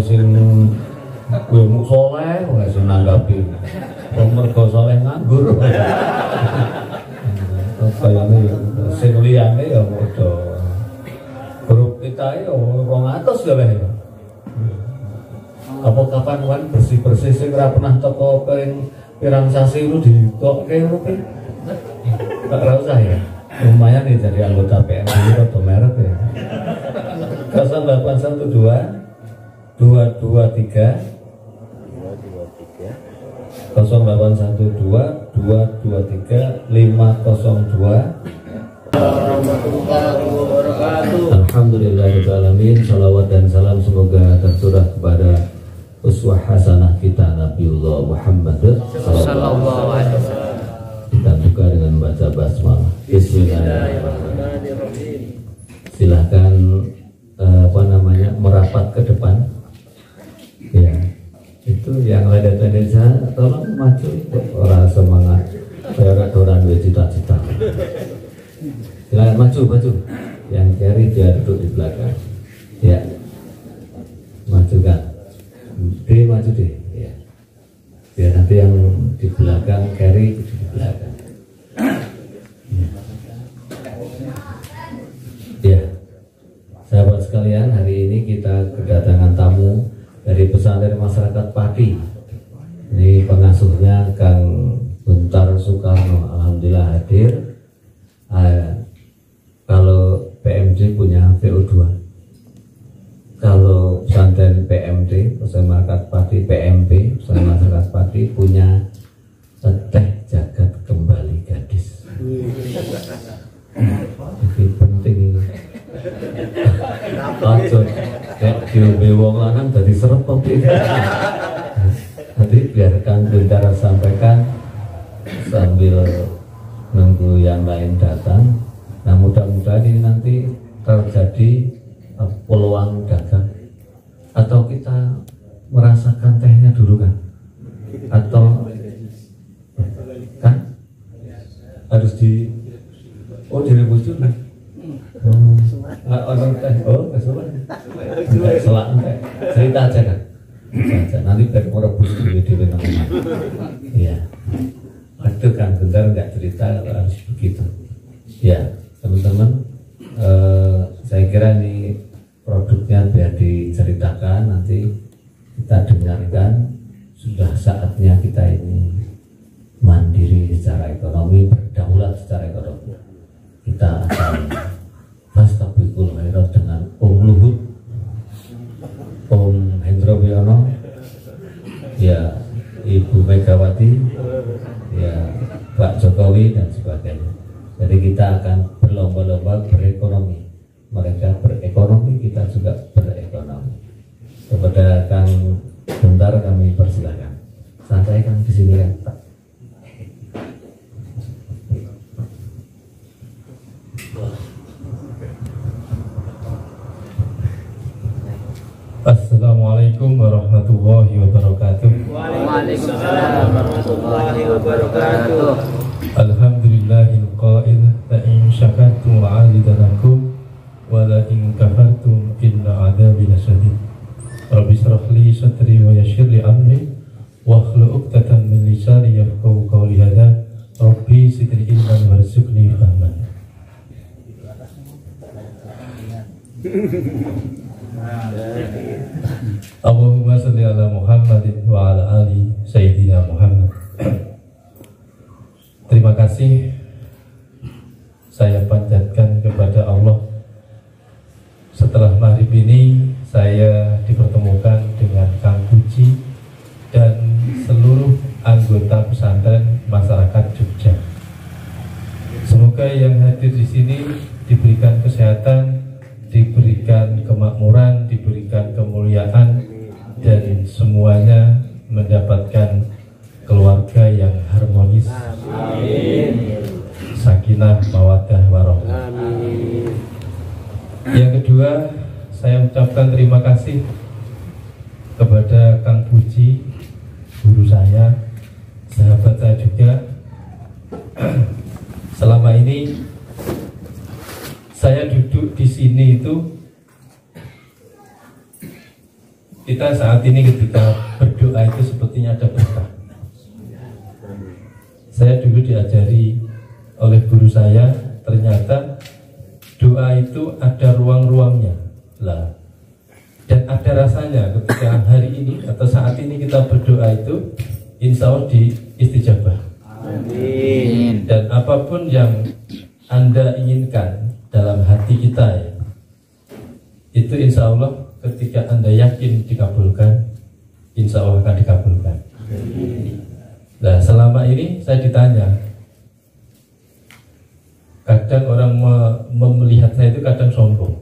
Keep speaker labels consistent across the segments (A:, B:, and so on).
A: sing ilmu soleh wong sing nanggapi wong mergo soleh nganggur kayane sing liyane ya padha grup kita ya 200 gawe apa kapan wan bersih-bersih sing ora pernah teko pirang sasi itu ditokke rupi tak usah ya lumayan nih jadi anggota PMD atau merek ya 0812 223 0812 223 502. Alhamdulillahirrahmanirrahim. Salawat dan salam semoga tercurah kepada uswah hasanah kita Nabiullah Muhammad sallallahu alaihi wasallam. Kita buka dengan baca basmalah. Bismillahirrahmanirrahim. Silahkan merapat ke depan. Ya, itu yang ada Indonesia tolong maju orang semangat. Saya orang cita-cita. Silahkan maju. Yang kiri dia duduk di belakang. Ya, maju kan. Maju deh. Ya. Biar nanti yang di belakang kiri di belakang. Ya, sahabat sekalian, hari ini kita kedatangan tamu dari pesantren masyarakat Pati. Ini pengasuhnya Kang Guntar Soekarno, alhamdulillah hadir. Kalau PMD punya VO2, kalau pesantren PMD, pesantren masyarakat Pati, PMP, pesantren masyarakat Pati punya teh jagat kembali gadis. Ini penting ini. Ojo kayak diombe wong lanang dadi serep publik. Nanti biarkan Guntar sampaikan sambil nunggu yang lain datang. Nah, mudah-mudahan ini nanti terjadi peluang dagang, atau kita merasakan tehnya dulu kan, atau kan harus direbus dulu. Orang teh, selak teh, cerita aja kan, nanti biar merebus dulu di teman-teman. Iya, aduh kan bentar nggak cerita harus begitu. Ya teman-teman, saya kira ini produknya biar diceritakan, nanti kita dengarkan. Sudah saatnya kita ini mandiri secara ekonomi, berdaulat secara ekonomi. Kita akan fastabiqul khairat dengan Om Luhut, Om Hendro Wiono, ya Ibu Megawati, ya Pak Jokowi dan sebagainya. Jadi kita akan berlomba-lomba berekonomi. Mereka berekonomi, kita juga berekonomi. Kepada Kang Guntar kami persilakan. Santai Kang di sini kan, Pak.
B: Assalamualaikum warahmatullahi wabarakatuh.
C: Waalaikumsalam warahmatullahi wabarakatuh.
B: Alhamdulillahil qail la in syakartum la'azidanakum wa la in kafartum inna adzabi lasyadid. Rabbi shrah li sadri wa yassir li amri wa hlul 'uqdatam min lisani yafqahu qawli. Hadza Rabbi zidni ilman warzuqni fahman. Allahumma salli ala Muhammadin wa ala ali Sayyidina Muhammad. Terima kasih saya panjatkan kepada Allah. Setelah maghrib ini saya dipertemukan dengan Kang Puji dan seluruh anggota pesantren masyarakat Jogja. Semoga yang hadir di sini diberikan kesehatan, diberikan kemakmuran, diberikan kemuliaan, dan semuanya mendapatkan keluarga yang harmonis. Amin. Sakinah, mawaddah, warahmah. Amin. Yang kedua, saya ucapkan terima kasih kepada Kang Puji, guru saya, sahabat saya juga. Selama ini saya duduk di sini itu kita saat ini ketika berdoa itu sepertinya ada berkah. Saya dulu diajari oleh guru saya, ternyata doa itu ada ruang-ruangnya lah. Dan ada rasanya ketika hari ini atau saat ini kita berdoa itu insya Allah diistijabah.
C: Amin.
B: Dan apapun yang Anda inginkan dalam hati kita ya, itu insya Allah ketika Anda yakin dikabulkan, insya Allah akan dikabulkan. Nah selama ini saya ditanya, kadang orang melihat saya itu kadang sombong,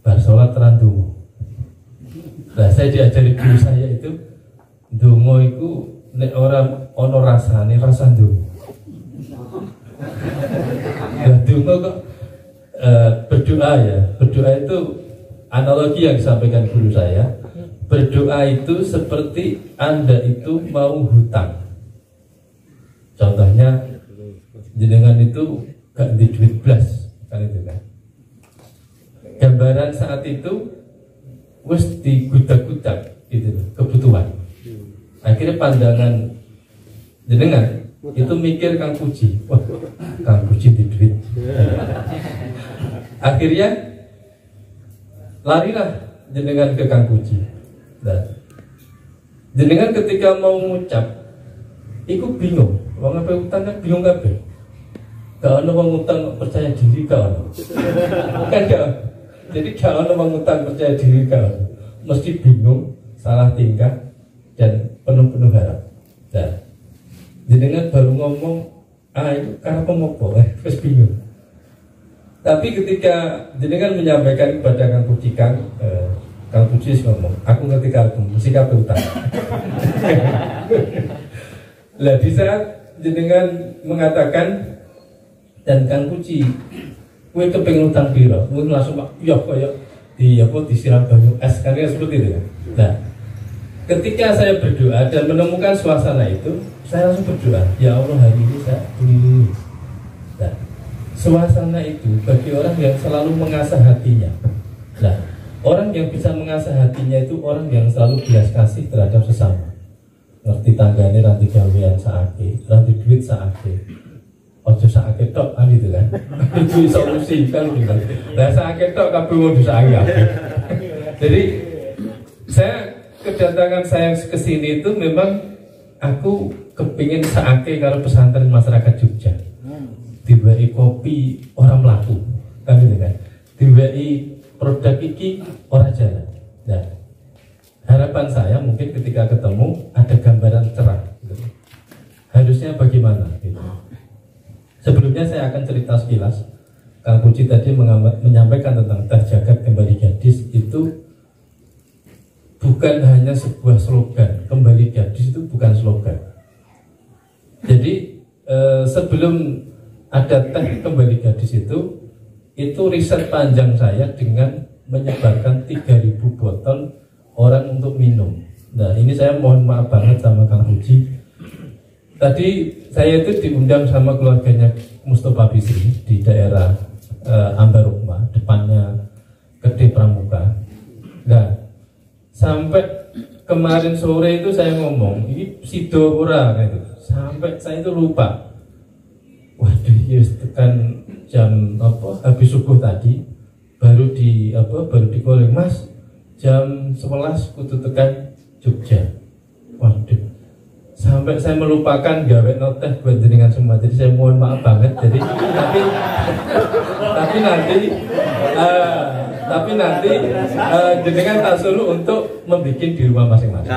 B: bar sholat terantumu. Nah saya diajari guru saya itu, dongo itu nek orang ono rasane rasa dongo. Nah dongo kok berdoa ya, berdoa itu analogi yang disampaikan guru saya. Berdoa itu seperti Anda itu mau hutang. Contohnya jenengan itu gak di duit blas kan itu kan. Gambaran saat itu wis digudak-gudak gitu kebutuhan. Akhirnya pandangan jenengan itu mikir Kang Puji, wah Kang Puji di duit. Akhirnya larilah jenengan ke Kang Puji. Nah, jenengan ketika mau ngucap, iku bingung. Wong apa utang kan bingung kabeh. Gak ono wong utang percaya diri gak ono. Kan gak. Jadi gak ono wong utang percaya diri gak ono. Mesti bingung, salah tingkah dan penuh-penuh harap. Nah, jenengan baru ngomong, itu karena pemopo, terus bingung. Tapi ketika jenengan menyampaikan kepada Kang Puji, Kang Puji ngomong, aku ngerti kartu, mesti kabeh utang. Lah di saat jenengan mengatakan dan Kang Puji, kowe kepengin utang piro? Kowe langsung Pak, ya koyo disiram banyu es kan seperti itu kan. Nah, ketika saya berdoa dan menemukan suasana itu, saya langsung berdoa, ya Allah hari ini saya ini. Nah, suasana itu bagi orang yang selalu mengasah hatinya. Nah, orang yang bisa mengasah hatinya itu orang yang selalu belas kasih terhadap sesama. Ngerti tanggane ranti gawean saake, ranti duit saake. Ojo saake tok kan gitu kan. Itu solusi kan gitu. Lah saake tok kabeh wong disake. Jadi saya kedatangan saya ke sini itu memang aku kepingin saake kalau pesantren masyarakat Jogja. Dibai kopi orang melaku kan gitu kan. Dibai produk iki orang jalan. Nah, harapan saya mungkin ketika ketemu ada gambaran cerah gitu. Harusnya bagaimana gitu. Sebelumnya saya akan cerita sekilas. Kang Puji tadi menyampaikan tentang teh jagat kembali gadis itu bukan hanya sebuah slogan. Kembali gadis itu bukan slogan. Jadi sebelum ada teh kembali gadis itu riset panjang saya dengan menyebarkan 3.000 botol orang untuk minum. Nah ini saya mohon maaf banget sama Kang Puji. Tadi saya itu diundang sama keluarganya Mustafa Bisri di daerah Ambarukma, depannya Gede Pramuka. Nah sampai kemarin sore itu saya ngomong, ini sido ora gitu. Sampai saya itu lupa. Waduh, ya tekan jam habis subuh tadi baru digoleng Mas jam 11 kudu tekan Jogja. Waduh, sampai saya melupakan gawe noteh buat jenengan semua. Jadi saya mohon maaf banget. Jadi tapi nanti jenengan tak suruh untuk membuat di rumah masing-masing.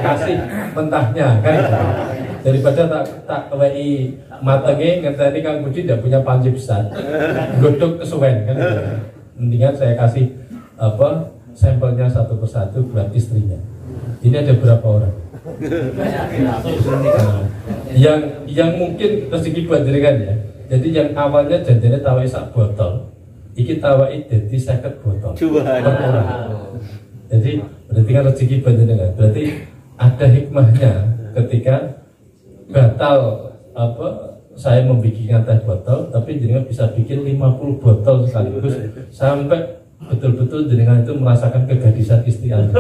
B: Kasih mentahnya kan. Daripada tak kewei matenge ngerti Kang Puji tidak punya panci besar. Godok kesuwen kan. Mendingan saya kasih sampelnya satu persatu buat istrinya. Ini ada berapa orang? Yang mungkin rezeki buat jenengan ya. Jadi yang awalnya janjinya tawai sak botol, iki tawai jadi 50 botol per orang. Jadi berarti kan rezeki buat jenengan. Berarti ada hikmahnya ketika batal saya membikinkan teh botol, tapi jenengan bisa bikin 50 botol sekaligus sampai betul-betul jenengan itu merasakan kegadisan istri Anda.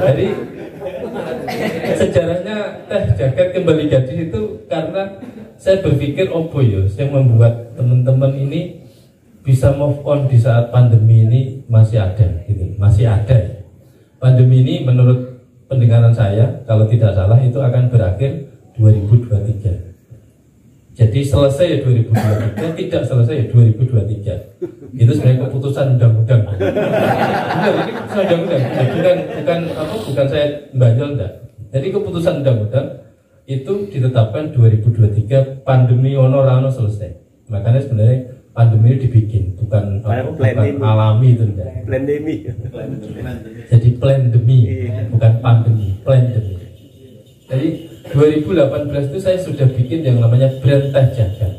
B: Jadi sejarahnya teh jaket kembali gadis itu karena saya berpikir opo yo yang membuat teman-teman ini bisa move on di saat pandemi ini masih ada gitu. Masih ada. Pandemi ini menurut pendengaran saya kalau tidak salah itu akan berakhir 2023. Jadi selesai ya 2023, tidak selesai ya 2023. Itu sebenarnya keputusan undang-undang. Benar, ini keputusan undang-undang. Bukan saya mbanyol enggak. Jadi keputusan undang-undang itu ditetapkan 2023, pandemi ono selesai. Makanya sebenarnya pandemi ini dibikin, bukan alami itu enggak.
D: Pandemi.
B: Jadi pandemi, bukan pandemi, pandemi. Jadi 2018 itu saya sudah bikin yang namanya brand teh jagat.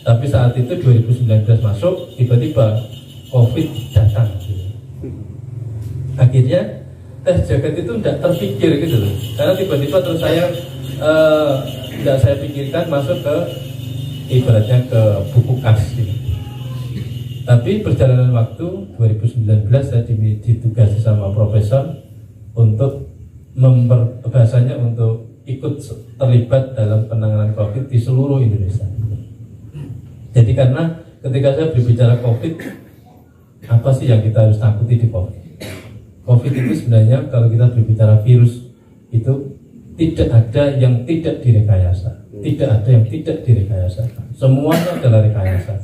B: Tapi saat itu 2019 masuk, tiba-tiba COVID datang. Akhirnya teh jagat itu tidak terpikir gitu loh. Karena tiba-tiba terus tidak saya pikirkan masuk ke ibaratnya ke buku kas gitu. Tapi perjalanan waktu 2019 saya ditugasi sama profesor untuk bahasanya untuk ikut terlibat dalam penanganan COVID di seluruh Indonesia. Jadi karena ketika saya berbicara COVID, apa sih yang kita harus takuti di COVID? COVID itu sebenarnya kalau kita berbicara virus itu tidak ada yang tidak direkayasa. Tidak ada yang tidak direkayasa. Semuanya adalah rekayasa.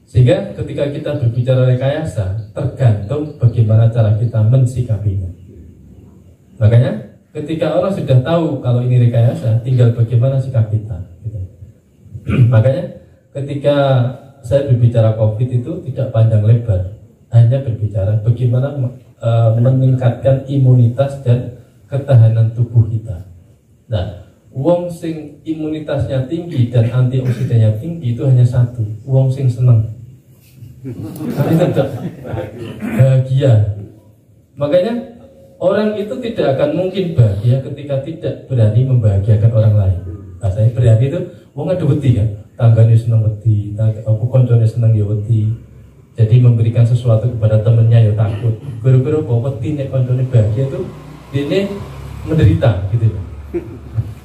B: Sehingga ketika kita berbicara rekayasa, tergantung bagaimana cara kita mensikapinya. Makanya ketika orang sudah tahu kalau ini rekayasa, tinggal bagaimana sikap kita gitu. Makanya ketika saya berbicara COVID itu tidak panjang lebar, hanya berbicara bagaimana meningkatkan imunitas dan ketahanan tubuh kita. Nah, wong sing imunitasnya tinggi dan antioksidannya tinggi itu hanya satu, wong sing seneng. Tapi tidak bahagia. Makanya orang itu tidak akan mungkin bahagia ketika tidak berani membahagiakan orang lain. Nah, saya berani itu wong ada wedi kan, tanggane seneng wedi, aku koncone seneng ya wedi. Jadi memberikan sesuatu kepada temennya ya takut. Gara-gara kok wedi nek koncone bahagia itu ini menderita gitu.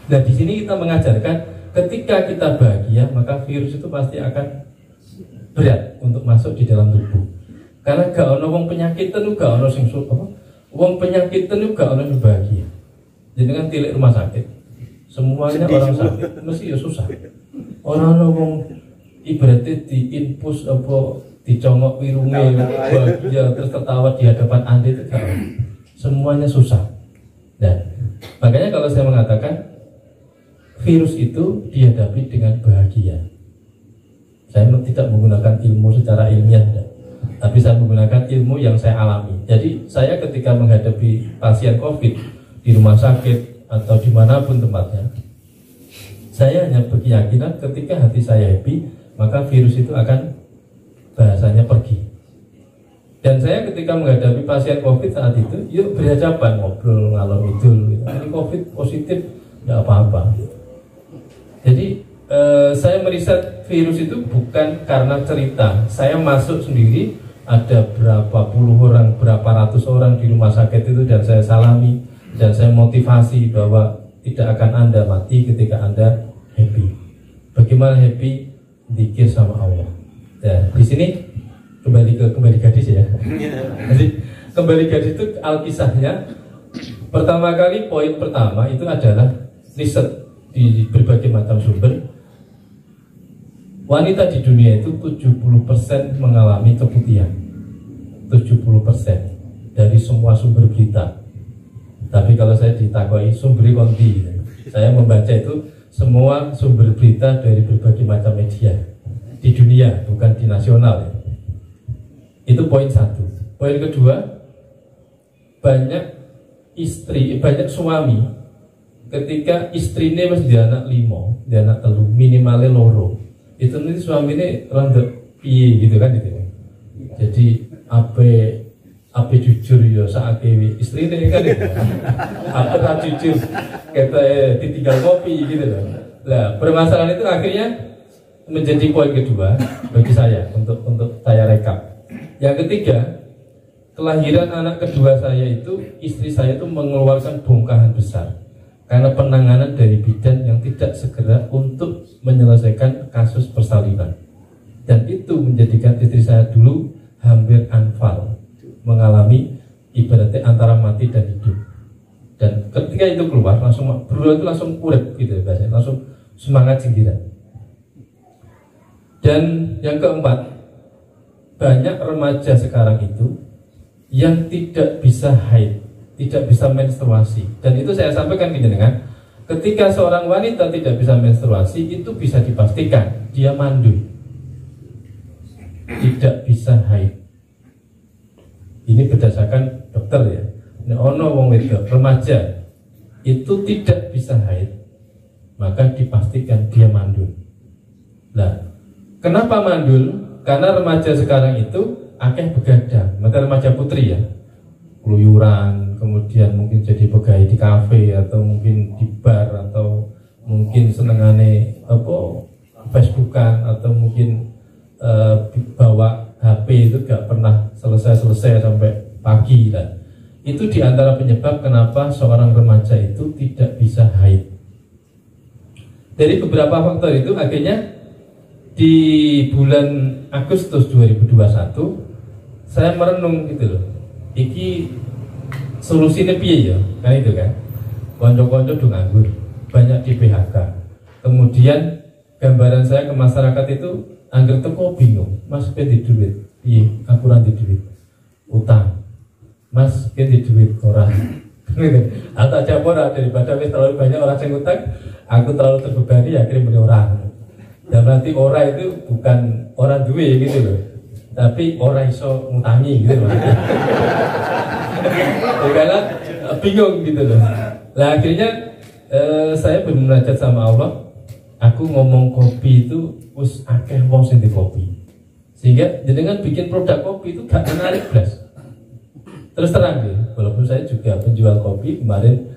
B: Nah, di sini kita mengajarkan ketika kita bahagia maka virus itu pasti akan berat untuk masuk di dalam tubuh. Karena gak ono wong penyakit itu gak ono sing wong penyakit itu gak ono yang bahagia. Jadi kan tilik rumah sakit, semuanya sedih orang semua. Sakit mesti ya susah. Orang wong ibaratnya diinpus apa dicongok wirunge bahagia terus tertawa di hadapan Anda itu gak ono. Semuanya susah. Dan makanya kalau saya mengatakan virus itu dihadapi dengan bahagia. Saya tidak menggunakan ilmu secara ilmiah, tapi saya menggunakan ilmu yang saya alami. Jadi saya ketika menghadapi pasien COVID di rumah sakit atau dimanapun tempatnya, saya hanya berkeyakinan ketika hati saya happy, maka virus itu akan bahasanya pergi. Dan saya ketika menghadapi pasien COVID saat itu, yuk berhadapan, ngobrol, ngalor ngidul. Ini COVID positif, tidak apa-apa. Jadi saya meriset virus itu bukan karena cerita. Saya masuk sendiri, ada berapa puluh orang, berapa ratus orang di rumah sakit itu, dan saya salami dan saya motivasi bahwa tidak akan Anda mati ketika Anda happy. Bagaimana happy? Zikir sama Allah. Ya, di sini kembali gadis ya. Jadi kembali gadis itu alkisahnya pertama kali, poin pertama itu adalah riset di berbagai macam sumber. Wanita di dunia itu 70% mengalami keputihan. 70% dari semua sumber berita. Tapi kalau saya ditakoi sumber konti, saya membaca itu semua sumber berita dari berbagai macam media di dunia, bukan di nasional. Itu poin satu. Poin kedua, banyak istri, banyak suami ketika istrinya masih di anak 5, di anak 3, minimalnya loro. Itu nanti suami ini rada piye gitu kan gitu. Jadi apa jujur ya saake istrine kan gitu. Apa jujur kita ditinggal kopi gitu loh. Nah, permasalahan itu akhirnya menjadi poin kedua bagi saya untuk saya rekap. Yang ketiga, kelahiran anak kedua saya itu, istri saya itu mengeluarkan bongkahan besar karena penanganan dari bidan yang tidak segera untuk menyelesaikan kasus persalinan. Dan itu menjadikan istri saya dulu hampir anfal, mengalami ibaratnya antara mati dan hidup. Dan ketika itu keluar langsung berulang itu langsung urip gitu ya bahasanya, langsung semangat jinggiran. Dan yang keempat, banyak remaja sekarang itu yang tidak bisa haid, tidak bisa menstruasi. Dan itu saya sampaikan gini dengan, ketika seorang wanita tidak bisa menstruasi, itu bisa dipastikan dia mandul, tidak bisa haid. Ini berdasarkan dokter ya. Nah, ono wong wedok remaja itu tidak bisa haid, maka dipastikan dia mandul. Nah, kenapa mandul? Karena remaja sekarang itu akeh begadang, maka remaja putri ya, keluyuran, kemudian mungkin jadi pegawai di kafe atau mungkin di bar atau mungkin senengane apa Facebookan atau mungkin bawa HP itu gak pernah selesai sampai pagi lah. Itu diantara penyebab kenapa seorang remaja itu tidak bisa haid. Dari beberapa faktor itu akhirnya di bulan Agustus 2021 saya merenung gitu loh, iki solusinya piye ya, kan itu kan, konco-konco do nganggur, banyak di PHK. Kemudian gambaran saya ke masyarakat itu angger teko bingung, mas pengen di duit, iya aku nanti duit, utang, mas pengen di duit orang, atau aja ora daripada wis terlalu banyak orang yang utang, aku terlalu terbebani akhirnya beli orang. Dan berarti orang itu bukan orang duit gitu loh, tapi orang iso ngutangi gitu loh. Karena bingung gitu loh. Nah akhirnya saya bermunajat sama Allah. Aku ngomong kopi itu us akeh wong sing di kopi, sehingga dengan bikin produk kopi itu gak menarik blas. Terus terang ya, walaupun saya juga penjual kopi kemarin,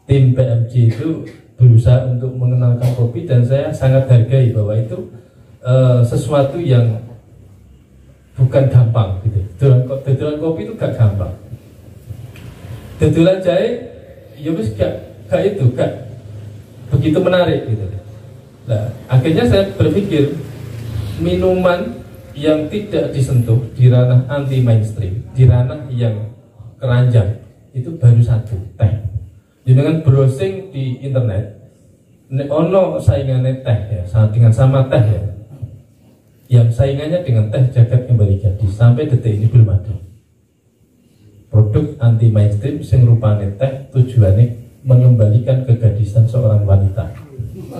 B: tim PMG itu berusaha untuk mengenalkan kopi dan saya sangat hargai bahwa itu sesuatu yang bukan gampang gitu. Dodolan kopi itu gak gampang. Dodolan jahe ya wis gak begitu menarik gitu. Nah, akhirnya saya berpikir minuman yang tidak disentuh di ranah anti mainstream, di ranah yang keranjang itu baru satu, teh. Dengan browsing di internet, ono saingannya teh ya, dengan sama teh ya, yang saingannya dengan teh jagat kembali gadis sampai detik ini belum ada produk anti mainstream yang rupanya teh tujuannya mengembalikan kegadisan seorang wanita.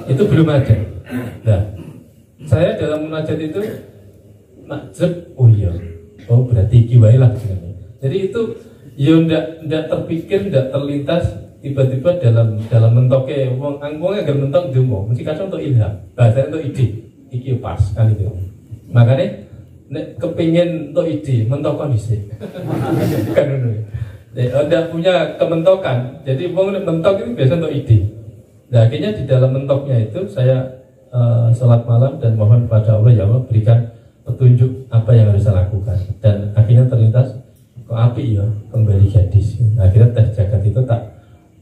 B: Itu belum ada. Nah, saya dalam munajat itu nakjeb, oh iya, oh berarti kiwai lah. Jadi itu ya ndak terpikir, ndak terlintas tiba-tiba dalam mentoknya wong agar mentok demo mesti kacau untuk ilham, bahasanya untuk ide, iki pas kan itu. Makanya nek kepingin untuk ide mentok kondisi kan dulu. Anda punya kementokan, jadi wong mentok itu biasa untuk ide. Nah akhirnya di dalam mentoknya itu saya sholat malam dan mohon kepada Allah, ya Allah berikan petunjuk apa yang harus saya lakukan. Dan akhirnya terlintas kok api ya kembali gadis. Akhirnya teh jagat itu tak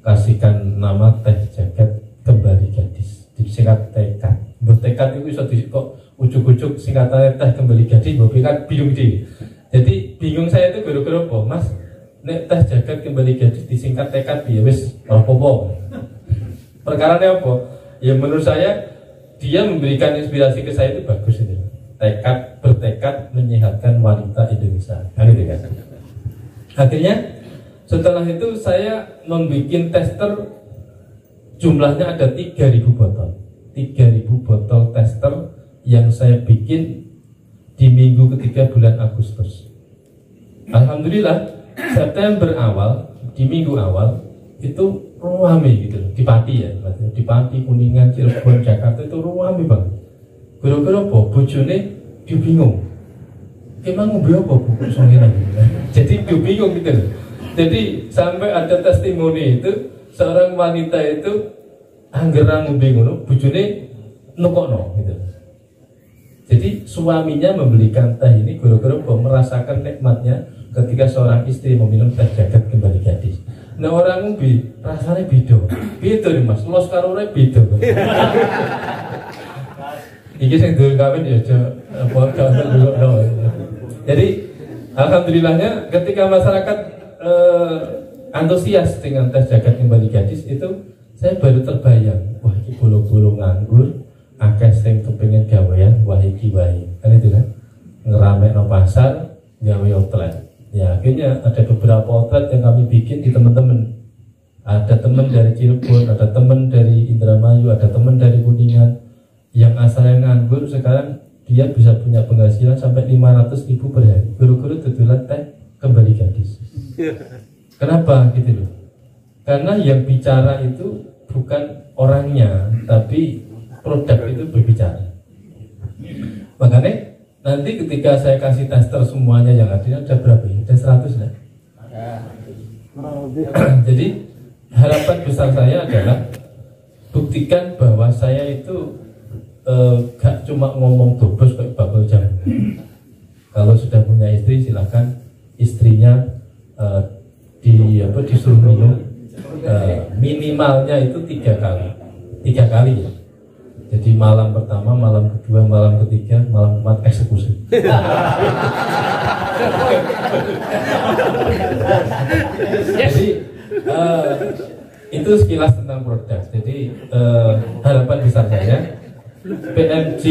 B: kasihkan nama teh jagat kembali gadis, disingkat tekad. Bertekad itu bisa kok ujuk-ujuk singkatannya teh kembali gadis, kan bingung sih. Jadi bingung saya itu gara-gara apa, mas? Nek teh jagat kembali gadis disingkat tekad ya wis apa-apa. Perkaranya apa? Ya menurut saya dia memberikan inspirasi ke saya itu bagus itu. Bertekad menyehatkan wanita Indonesia. Kan itu kan. Akhirnya setelah itu saya membuat tester, jumlahnya ada 3.000 botol. 3.000 botol tester yang saya bikin di minggu ketiga bulan Agustus. Alhamdulillah September awal, di minggu awal itu ramai gitu di Pati ya, di Pati, Kuningan, Cirebon, Jakarta itu ramai banget. Gara-gara apa? Bojone dia bingung. Emang ngombe apa bu? Jadi dia bingung gitu loh. Jadi sampai ada testimoni itu seorang wanita itu anggerang ngombe ngono, bojone nukokno gitu. Jadi suaminya membelikan teh ini gara-gara merasakan nikmatnya ketika seorang istri meminum teh jagat kembali gadis. Nah orang rasanya beda nih mas, los karone beda. Iki sing durung kawin ya aja dulu. Jadi alhamdulillahnya ketika masyarakat antusias dengan teh jagat kembali gadis itu, saya baru terbayang, wah iki bolo-bolo nganggur, akeh sing kepengin gawean, wah iki wae. Kan itu kan ngeramekno pasar, gawe outlet. Ya akhirnya ada beberapa outlet yang kami bikin di teman-teman. Ada teman dari Cirebon, ada teman dari Indramayu, ada teman dari Kuningan. Yang asalnya nganggur sekarang dia bisa punya penghasilan sampai 500.000 per hari. Guru-guru tutulan teh kembali gadis. Kenapa gitu loh? Karena yang bicara itu bukan orangnya, tapi produk itu berbicara. Makanya nanti ketika saya kasih tester semuanya yang ada berapa ini? Ada 100 kan? Jadi harapan besar saya adalah buktikan bahwa saya itu gak cuma ngomong dobos kayak bakul jamu. Kalau sudah punya istri silakan istrinya disuruh minum minimalnya itu 3 kali ya. Jadi malam pertama, malam kedua, malam ketiga, malam keempat eksekusi. Jadi itu sekilas tentang produk. Jadi harapan besar saya PMJ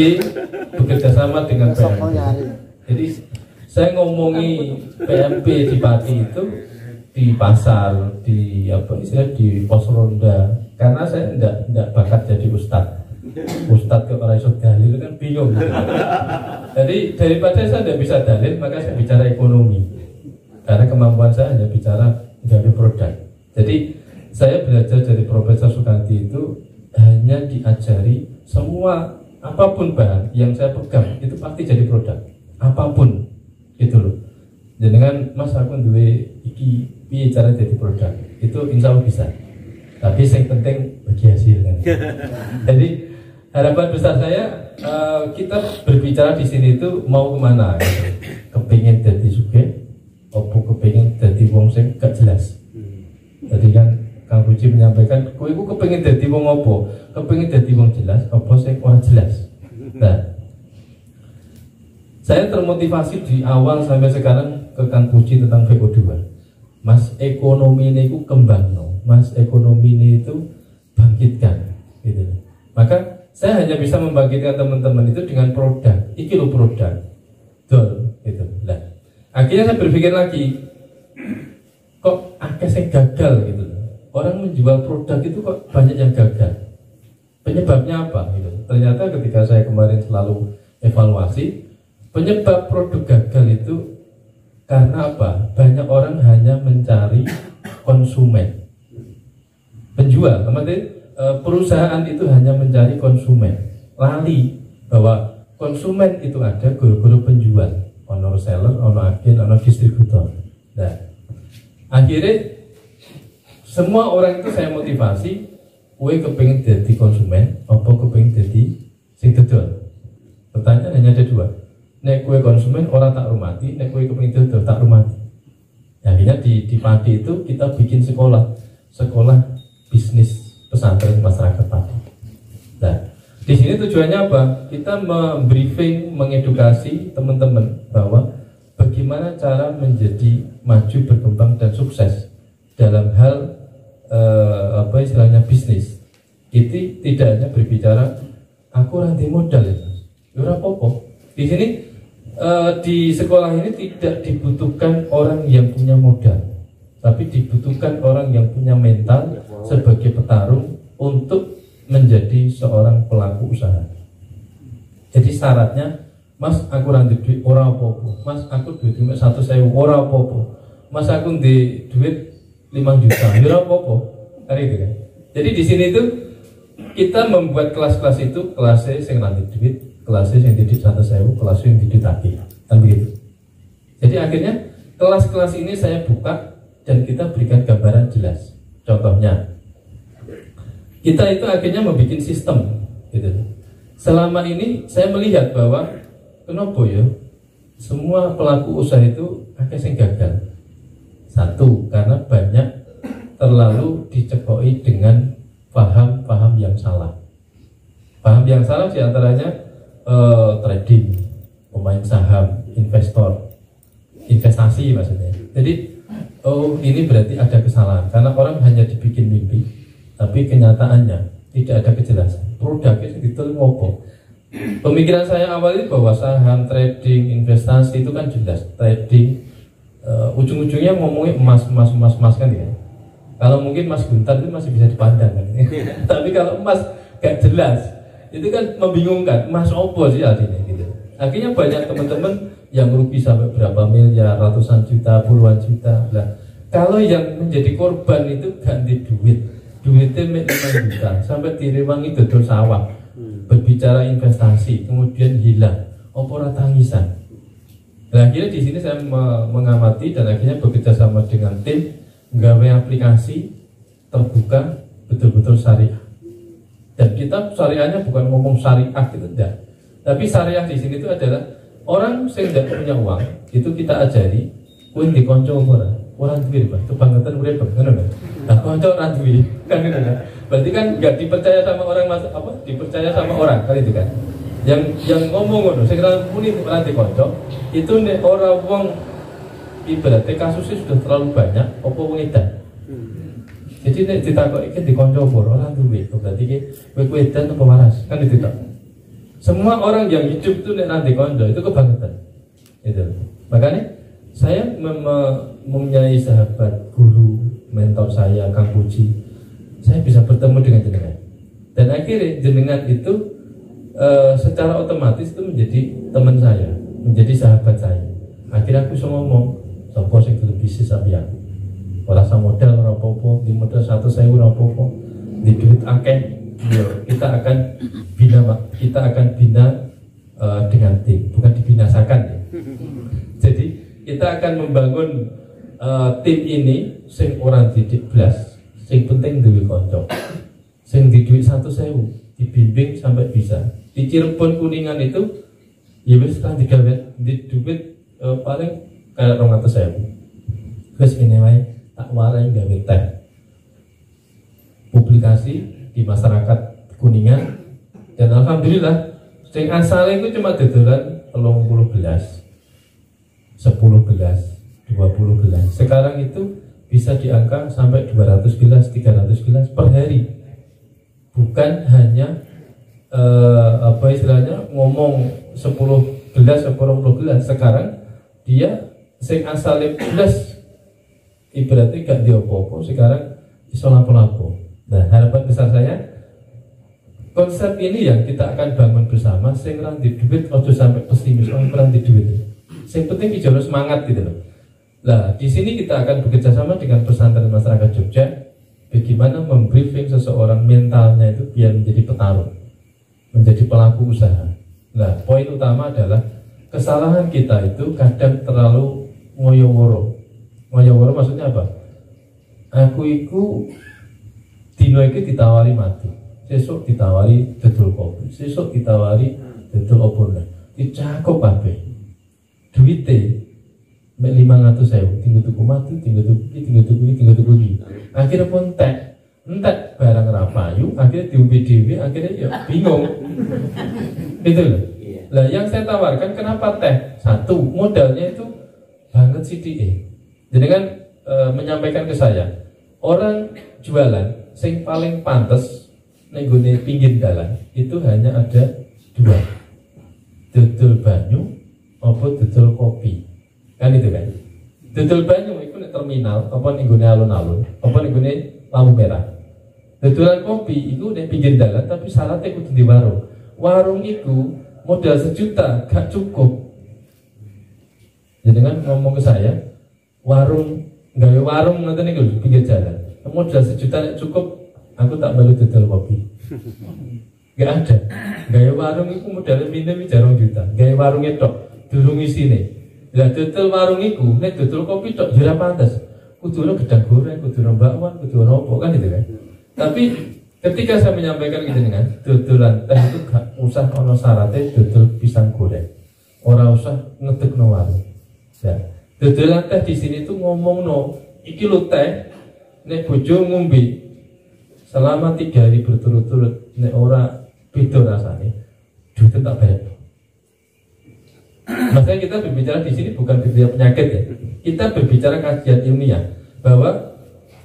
B: bekerjasama dengan PMP. Jadi saya ngomongi PMP di Pati itu di pasar, di pos ronda, karena saya tidak bakat jadi ustadz ke orang iso dalil kan bingung gitu. Jadi daripada saya tidak bisa dalil, maka saya bicara ekonomi, karena kemampuan saya hanya bicara dari produk. Jadi saya belajar dari Profesor Sukanti itu hanya diajari semua apapun bahan yang saya pegang itu pasti jadi produk, apapun gitu loh. Dengan mas aku duwe iki piye cara jadi produk itu insya Allah bisa, tapi yang penting bagi hasilnya. Jadi harapan besar saya kita berbicara di sini itu mau kemana gitu. Kepingin jadi sugih opo kepingin jadi wong sing gak jelas. Jadi kan Kang Puji menyampaikan kowe iku kepingin jadi wong opo, kepingin jadi wong jelas opo sing ora jelas. Nah saya termotivasi di awal sampai sekarang ke Kang Puji tentang VO2. Mas ekonomi ini itu kembang, mas ekonomi ini itu bangkitkan, gitu. Maka saya hanya bisa membangkitkan teman-teman itu dengan produk, iki lo produk, betul, gitu. Nah, akhirnya saya berpikir lagi, kok akeh saya gagal gitu. Orang menjual produk itu kok banyak yang gagal. Penyebabnya apa? Gitu. Ternyata ketika saya kemarin selalu evaluasi, penyebab produk gagal itu karena apa? Banyak orang hanya mencari konsumen. Penjual, teman-teman, perusahaan itu hanya mencari konsumen. Lali bahwa konsumen itu ada guru-guru penjual, ono seller, ono agen, ono distributor. Nah, akhirnya semua orang itu saya motivasi, kowe kepengin jadi konsumen, apa kepengin jadi sing dodol? Pertanyaan hanya ada 2. Nek kue konsumen orang tak rumati, nek kue kepengin dodol tak rumati. Akhirnya di Pati itu kita bikin sekolah bisnis pesantren masyarakat Pati. Nah, di sini tujuannya apa? Kita membriefing, mengedukasi teman-teman bahwa bagaimana cara menjadi maju, berkembang dan sukses dalam hal istilahnya bisnis. Itu tidak hanya berbicara aku nanti modal ya, ora apa-apa. Di sini di sekolah ini tidak dibutuhkan orang yang punya modal, tapi dibutuhkan orang yang punya mental sebagai petarung untuk menjadi seorang pelaku usaha. Jadi syaratnya, mas aku ranti duit ora apa-apa, mas aku duit 1.000 ora apa-apa, mas aku di duit 5 juta ora apa-apa, hari itu kan. Jadi di sini itu kita membuat kelas-kelas itu kelasnya yang ranti duit, kelasnya yang didik 1.000, kelasnya yang didik lagi, kan begitu. Jadi akhirnya kelas-kelas ini saya buka dan kita berikan gambaran jelas. Contohnya, kita itu akhirnya membuat sistem, gitu. selama ini saya melihat bahwa kenapa ya semua pelaku usaha itu akeh sing gagal. Satu, karena banyak terlalu dicekoi dengan paham-paham yang salah. Paham yang salah diantaranya trading, pemain saham, investor, investasi maksudnya. Jadi ini berarti ada kesalahan karena orang hanya dibikin mimpi, tapi kenyataannya tidak ada kejelasan. Produknya itu ngopo. Pemikiran saya awal itu bahwa saham, trading, investasi itu kan jelas. Trading ujung-ujungnya ngomongnya emas kan ya. Kalau mungkin Mas Guntar itu masih bisa dipandang kan. Tapi kalau emas gak jelas, itu kan membingungkan. Emas opo sih artinya gitu. Akhirnya banyak teman-teman yang rugi sampai berapa miliar, ratusan juta, puluhan juta. Nah, kalau yang menjadi korban itu ganti duit. Duitnya 5 juta sampai direwangi dodol sawah. Berbicara investasi, kemudian hilang. Opo ora tangisan. Nah, akhirnya di sini saya mengamati dan akhirnya bekerja sama dengan tim nggawe aplikasi terbuka betul-betul syariah. Dan kita syariahnya bukan ngomong syariah gitu enggak. Tapi syariah di sini itu adalah orang yang tidak punya uang itu kita ajari kowe dikonco ora duwe, Pak. Kebangetan urip ngono kan. Nah, konco ora duwe kan gitu kan. Berarti kan enggak dipercaya sama orang dipercaya sama orang kan itu kan. Yang ngomong ngono sing muni ora dikonco itu nek ora wong ibaratnya kasusnya sudah terlalu banyak apa wong edan. Jadi nek ditakoki iki dikonco ora duwe, berarti iki kowe edan apa waras kan itu tak. Semua orang yang hidup itu nek nanti konco itu kebangetan. Itu. Makanya saya mempunyai sahabat guru mentor saya Kang Puji. Saya bisa bertemu dengan jenengan. Dan akhirnya jenengan itu secara otomatis itu menjadi teman saya, menjadi sahabat saya. Akhirnya aku bisa ngomong, sapa sing kudu bisnis sampeyan. Ora sa modal ora apa-apa, di modal 100.000 ora apa-apa. Di duit akeh, kita akan bina dengan tim, bukan dibinasakan ya. Jadi kita akan membangun tim ini sing orang didik blas, sing penting duwe kanca. Sing di duit 100.000 dibimbing sampai bisa. Di Cirebon Kuningan itu ya wis kan digawe di duit paling kayak 200.000. Terus ini wae tak warai gawe teh. Publikasi di masyarakat Kuningan dan alhamdulillah sing asale itu cuma dodolan 30 gelas. 10 gelas, 20 gelas. Sekarang itu bisa diangka sampai 200 gelas, 300 gelas per hari. Bukan hanya apa istilahnya ngomong 10 gelas, 20 gelas. Sekarang dia sing asale gelas ibaratnya gak diopo-opo, sekarang iso lapo-lapo. Nah, harapan besar saya konsep ini yang kita akan bangun bersama. Sing ranti duit ojo sampai pesimis orang ranti duit. Sing penting ijo semangat gitu loh. Nah, di sini kita akan bekerja sama dengan pesantren masyarakat Jogja. Bagaimana membriefing seseorang mentalnya itu biar menjadi petarung, menjadi pelaku usaha. Nah, poin utama adalah kesalahan kita itu kadang terlalu ngoyo-woro. Ngoyo-woro maksudnya apa? Aku itu dino iki ditawari mati, sesuk ditawari dodol kopi, sesuk ditawari dodol opor. Dicakup kabeh. Duite mek 500.000 tinggal tuku mati, tinggal tuku iki. Akhirnya pun entek barang rapayu, akhirnya diumpi dewi, akhirnya ya bingung. Gitu loh. Lah yang saya tawarkan kenapa teh? Satu, modalnya itu banget CDE. Jadi kan menyampaikan ke saya, orang jualan sing paling pantes nenggone pinggir dalan itu hanya ada 2. Dodol banyu apa dodol kopi. Kan itu kan. Dodol banyu itu nek terminal apa ning gone alun-alun, apa ning gone lampu merah. Dodolan kopi itu nek pinggir dalan tapi syaratnya kudu di warung. Warung itu modal 1 juta gak cukup. Jadi kan ngomong ke saya, warung gawe warung nanti niku pinggir jalan. Modal 1 juta nek cukup, aku tak balik dodol kopi. Gak ada. Gawe warung itu modalnya minimum 2 juta. Gawe warung itu durung isine. Lah dodol warung iku nek dodol kopi tok ora pantes. Kudu ono gedang goreng, kudu ono bakwan, kudu ono opo kan itu kan. Tapi ketika saya menyampaikan gitu dengan dodolan teh itu gak usah ono syaratnya dodol pisang goreng, ora usah ngedekno warung. Ya, dodolan teh di sini tuh ngomongno, iki lho teh, nek bojo ngombe selama 3 hari berturut-turut, nek ora beda rasane, duitnya tak bayar. Makanya kita berbicara di sini bukan berbicara penyakit ya, kita berbicara kajian ilmiah bahwa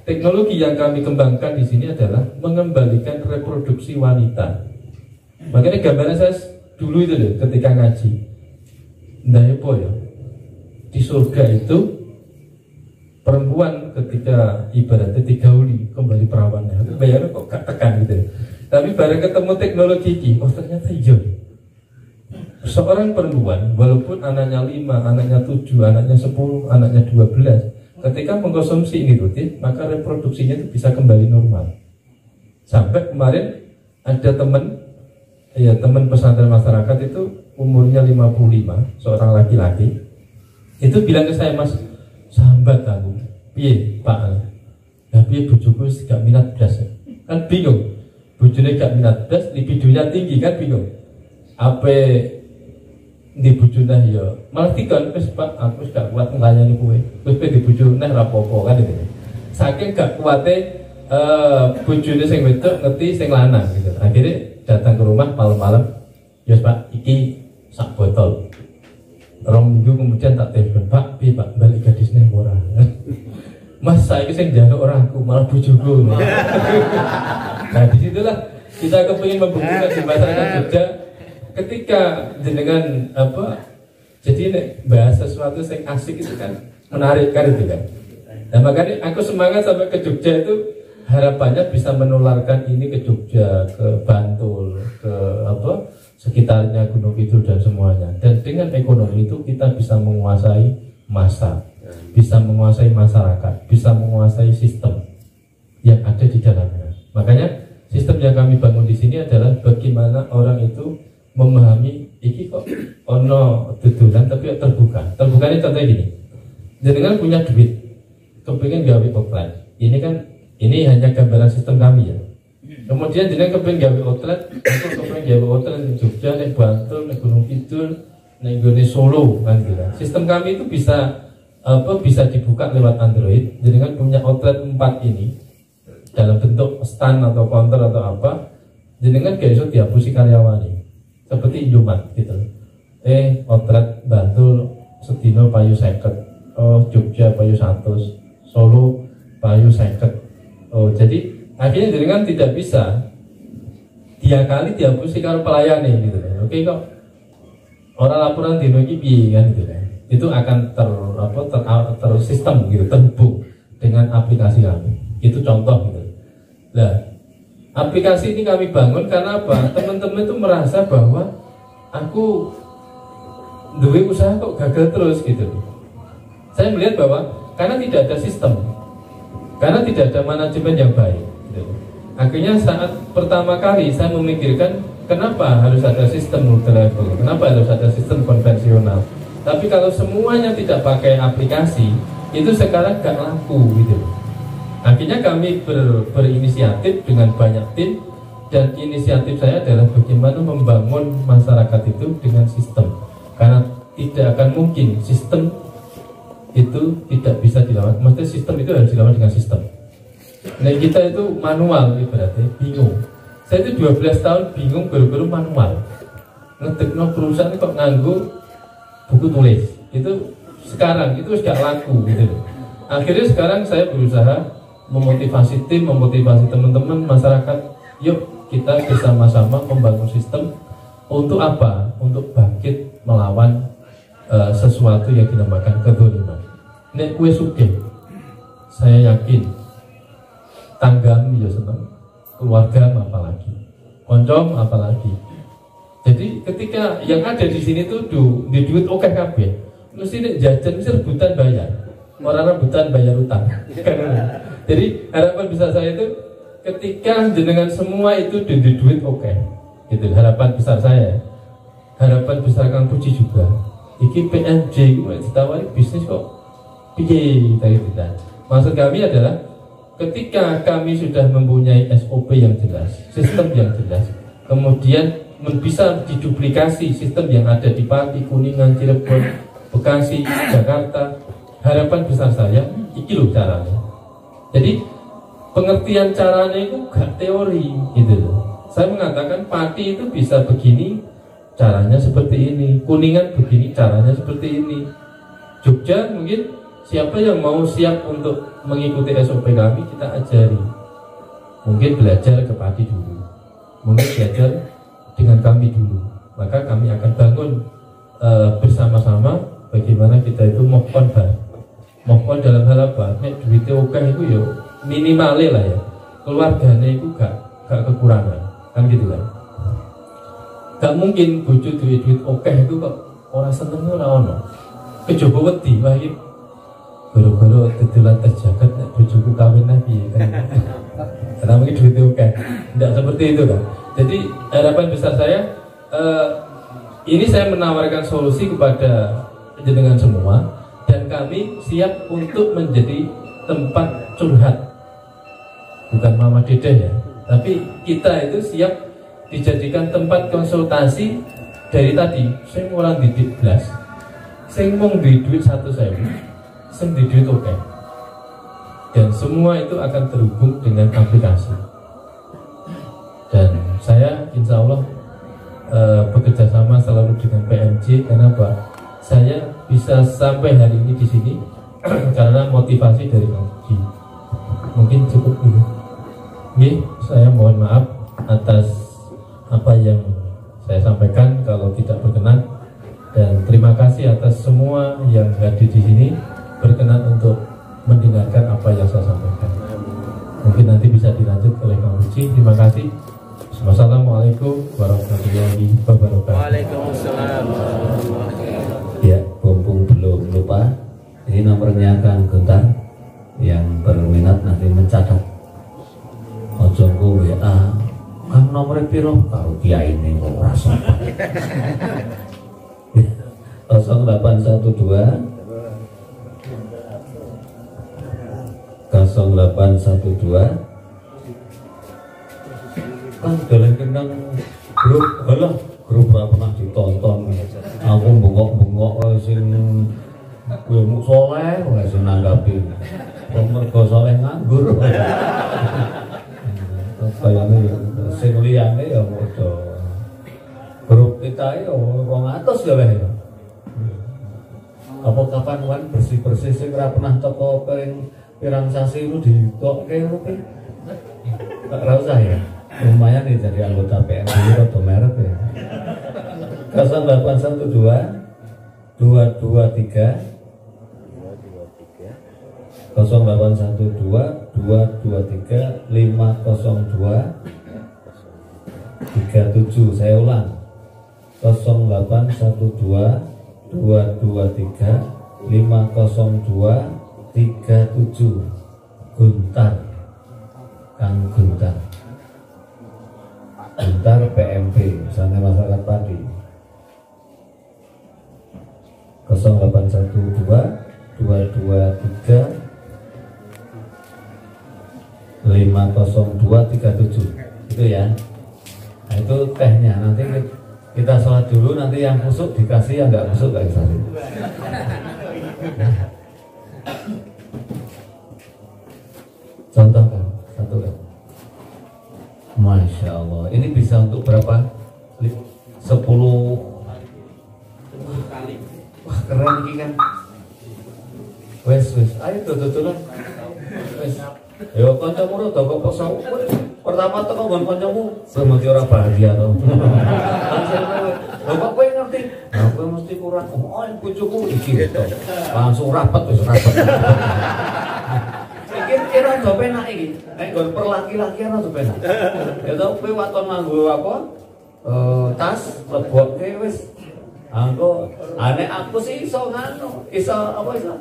B: teknologi yang kami kembangkan di sini adalah mengembalikan reproduksi wanita. Makanya gambaran saya dulu itu loh, ketika ngaji, ndayepo ya, di surga itu perempuan ketika ibaratnya digauli kembali perawannya, bayarnya kok gak tekan gitu. Tapi bareng ketemu teknologi ini, oh ternyata iya. Seorang perempuan, walaupun anaknya 5, anaknya 7, anaknya 10, anaknya 12, ketika mengkonsumsi ini rutin, maka reproduksinya itu bisa kembali normal. Sampai kemarin ada teman pesantren masyarakat itu umurnya 55, seorang laki-laki, itu bilang ke saya, Mas, sambat aku, piye Pak, tapi bojoku gak minat belas, kan bingung, bojone gak minat belas, libidonya tinggi kan bingung, apa di bojone ya, malah tiga, wis Pak, aku gak kuat ngelayani kowe, wis pe di bojone rapopo kan itu, saking gak kuatnya bojone sing wedok ngerti sing lanang gitu, akhirnya datang ke rumah malam-malam, ya Pak, iki sak botol. 2 minggu kemudian tak telepon, Pak, Pak, balik gadisnya ora. Mas, saya sing njaluk ora aku, malah bojoku. Nah, disitulah kita kepingin membuktikan di masyarakat Jogja, ketika jenengan jadi nek bahas sesuatu yang asik itu kan menarik kan itu kan. Nah, makanya aku semangat sampai ke Jogja itu harapannya bisa menularkan ini ke Jogja, ke Bantul, ke sekitarnya Gunung Kidul dan semuanya. Dan dengan ekonomi itu kita bisa menguasai massa, bisa menguasai masyarakat, bisa menguasai sistem yang ada di dalamnya. Makanya sistem yang kami bangun di sini adalah bagaimana orang itu memahami iki kok ono dodolan tapi terbuka. Terbukanya contohnya gini. Jenengan punya duit, kepingin gawe outlet. Ini hanya gambaran sistem kami ya. Kemudian jenengan kepingin gawe outlet, aku kepingin gawe outlet di Jogja, di Bantul, di Gunung Kidul, di Solo kan gitu. Sistem kami itu bisa dibuka lewat Android. Jenengan punya outlet 4 ini dalam bentuk stand atau counter atau apa, jenengan gak iso dihapusi karyawani. Seperti Indomaret gitu. Outlet Bantul sedino payu 50, Jogja payu 100, Solo payu 50. Jadi akhirnya jenengan tidak bisa kali dihapusi karo pelayane gitu kan. Oke kok orang laporan dino iki piye kan gitu kan. Itu akan tersistem gitu, terhubung dengan aplikasi kami. Itu contoh gitu. Nah, aplikasi ini kami bangun karena apa? Teman-teman itu merasa bahwa aku duwe usaha kok gagal terus gitu. Saya melihat bahwa karena tidak ada sistem, karena tidak ada manajemen yang baik gitu. Akhirnya saat pertama kali saya memikirkan kenapa harus ada sistem multi-level, kenapa harus ada sistem konvensional. Tapi kalau semuanya tidak pakai aplikasi, itu sekarang gak laku gitu. Akhirnya kami berinisiatif dengan banyak tim, dan inisiatif saya adalah bagaimana membangun masyarakat itu dengan sistem. Karena tidak akan mungkin sistem itu tidak bisa dilawan. Maksudnya sistem itu harus dilawan dengan sistem. Nah kita itu manual ibaratnya, bingung. Saya itu 12 tahun bingung guru-guru manual. Ngedekno perusahaan kok nganggo buku tulis. Itu sekarang itu sudah laku gitu. Akhirnya sekarang saya berusaha memotivasi tim, memotivasi teman-teman masyarakat, yuk kita bersama-sama membangun sistem. Untuk apa? Untuk bangkit melawan sesuatu yang dinamakan kezaliman. Nek kue sugih, saya yakin tanggamu ya senang, keluarga apalagi, koncom apalagi. Jadi ketika yang ada di sini tuh di duit oke kabeh, mesti nek jajan mesti rebutan bayar, orang rebutan bayar utang. Jadi harapan besar saya itu ketika jenengan semua itu di duit oke, gitu. Harapan besar saya, harapan besar Kang Puji juga. Iki PNJ itu ditawari bisnis kok piye kita. Maksud kami adalah ketika kami sudah mempunyai SOP yang jelas, sistem yang jelas, kemudian bisa diduplikasi sistem yang ada di Pati, Kuningan, Cirebon, Bekasi, Jakarta. Harapan besar saya, iki loh caranya. Jadi pengertian caranya itu gak teori gitu loh. Saya mengatakan Pati itu bisa begini, caranya seperti ini. Kuningan begini, caranya seperti ini. Jogja mungkin siapa yang mau siap untuk mengikuti SOP kami, kita ajari. Mungkin belajar ke Pati dulu, mungkin belajar dengan kami dulu. Maka kami akan bangun bersama-sama bagaimana kita itu mohon mohon dalam hal apa? Nek duitnya oke itu ya minimale lah ya. Keluarganya itu gak kekurangan, kan gitu kan. Gak mungkin bojo duit oke itu kok orang seneng ora ono. Kejaba wedi wah iki goro-goro dedelan terjagat nek bojoku kawin lagi kan. Karena mungkin duitnya oke. Tidak seperti itu kan. Jadi harapan besar saya ini saya menawarkan solusi kepada jenengan semua, dan kami siap untuk menjadi tempat curhat. Bukan Mama Dedeh ya, tapi kita itu siap dijadikan tempat konsultasi. Dari tadi saya orang didik belas, saya ngomong di duit 1.000, saya di duit oke. Dan semua itu akan terhubung dengan aplikasi. Dan saya insya Allah bekerja sama selalu dengan PMJ. Kenapa? Saya bisa sampai hari ini di sini karena motivasi dari Kang Uji. Mungkin cukup dulu. Oke, saya mohon maaf atas apa yang saya sampaikan kalau tidak berkenan, dan terima kasih atas semua yang hadir di sini berkenan untuk mendengarkan apa yang saya sampaikan. Mungkin nanti bisa dilanjut oleh Kang Uji. Terima kasih. Wassalamualaikum warahmatullahi wabarakatuh.
C: Waalaikumsalam.
A: Ya, mumpung belum lupa, ini nomornya Kang Guntar. Yang berminat nanti mencatat. Ojo ku WA, Kang nomornya piro? Karo kiai ini kok ora sopan. 0812 kan dalam kendang grup, halah grup ora pernah ditonton. Aku bengok-bengok sing ilmu soleh ora sing nanggapi. Mergo soleh nganggur. Kayane sing liyane ya padha. Grup kita ya 200 ya weh. Apa kapan wan bersih-bersih sing ora pernah teko pirang sasi itu ditokke oke. Ora usah ya. Lumayan nih jadi anggota PMJ atau merek ya. 0812 223 0812 223 502 37. Saya ulang, 0812 223 502 37. Guntar, Kang Guntar PMP, misalnya masyarakat Pati. 0812 223 50237 itu ya. Nah, itu tehnya. Nanti kita sholat dulu, nanti yang kusuk dikasih, yang nggak kusuk nggak dikasih. Contoh kan, satu kan. Masya Allah, ini bisa untuk berapa? 10 kali. Wah keren ini kan. Wes, ayo tutulan. Wes, yo kancamu ora toko poso. Pertama teko nggon kancamu, mesti ora bahagia to. Lho kok kowe ngerti? Nah, kowe mesti kurang. Oh, bojoku iki to. Langsung rapet wis rapet. Kira-kira do penak iki. Nek nggon perlaki-laki ana do penak. Ya to kowe waton nganggo apa? Tas lebokke wis. Angko ane aku sih iso nganu, iso apa iso?